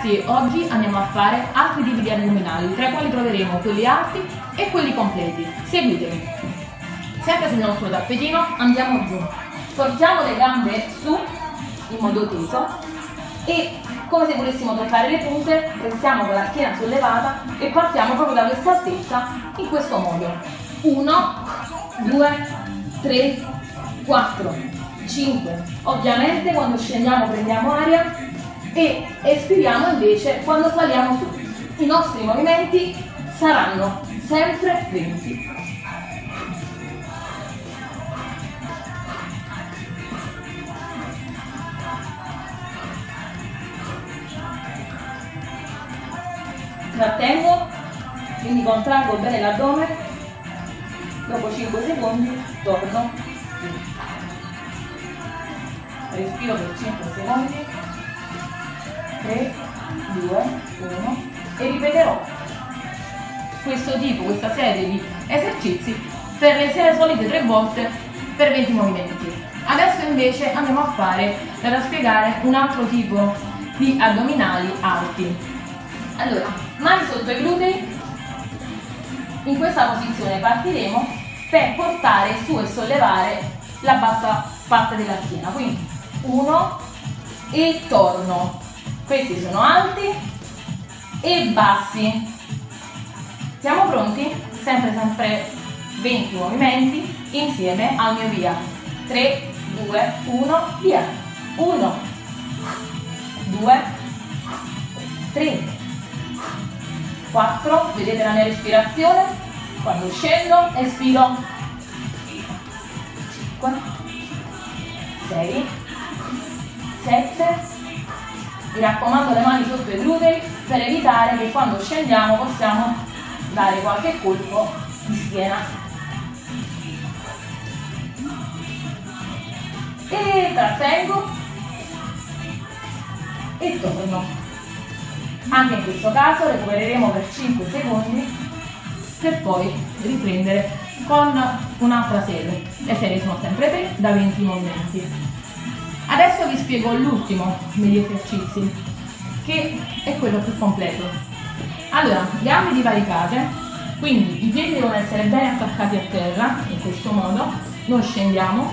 Ragazzi, oggi andiamo a fare altri tipi di addominali, tra i quali troveremo quelli alti e quelli completi. Seguitemi. Sempre sul nostro tappetino andiamo giù. Portiamo le gambe su in modo teso e come se volessimo toccare le punte, restiamo con la schiena sollevata e partiamo proprio da questa altezza in questo modo. 1, 2, 3, 4, 5. Ovviamente quando scendiamo prendiamo aria e espiriamo invece quando saliamo su. I nostri movimenti saranno sempre 20. Trattengo, quindi contraggo bene l'addome, dopo 5 secondi torno, respiro per 5 secondi, 3, 2, 1 e ripeterò questa serie di esercizi per le solite 3 volte per 20 movimenti. Adesso invece andiamo a spiegare un altro tipo di addominali alti. Allora, mani sotto i glutei, in questa posizione partiremo per portare su e sollevare la bassa parte della schiena, quindi 1 e torno, questi sono alti e bassi. Siamo pronti? Sempre 20 movimenti insieme al mio via. 3, 2, 1, via. 1, 2, 3, 4, vedete la mia respirazione? Quando scendo, espiro. 5, 6, 7, mi raccomando le mani sotto i glutei per evitare che quando scendiamo possiamo dare qualche colpo di schiena. E trattengo e torno. Anche in questo caso recupereremo per 5 secondi per poi riprendere con un'altra serie. Le serie sono sempre 3 da 20 movimenti. Adesso vi spiego l'ultimo degli esercizi, che è quello più completo. Allora, gambe divaricate, quindi i piedi devono essere ben attaccati a terra, in questo modo. Noi scendiamo,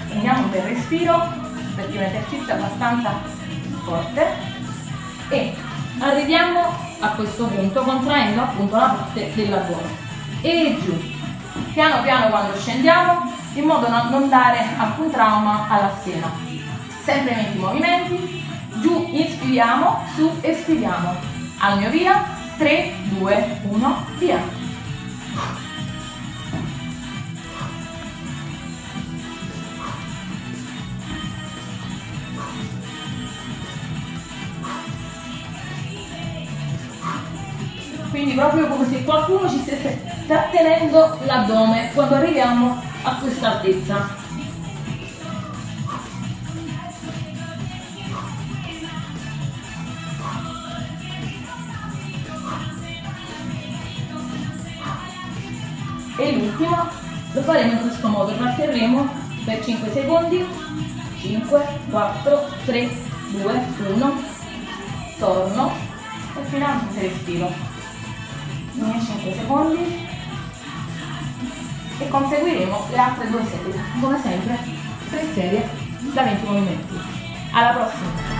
prendiamo un bel respiro, perché è un esercizio abbastanza forte, e arriviamo a questo punto contraendo appunto la parte dell'addome e giù, piano piano quando scendiamo, in modo da non dare alcun trauma alla schiena. Sempre 20 movimenti, giù inspiriamo, su espiriamo, al mio via, 3, 2, 1, via. Quindi proprio come se qualcuno ci stesse trattenendo l'addome quando arriviamo a questa altezza. E l'ultimo lo faremo in questo modo, tratterremo per 5 secondi, 5, 4, 3, 2, 1, torno e finalmente respiro. 5 secondi e conseguiremo le altre 2 serie, come sempre 3 serie da 20 movimenti. Alla prossima!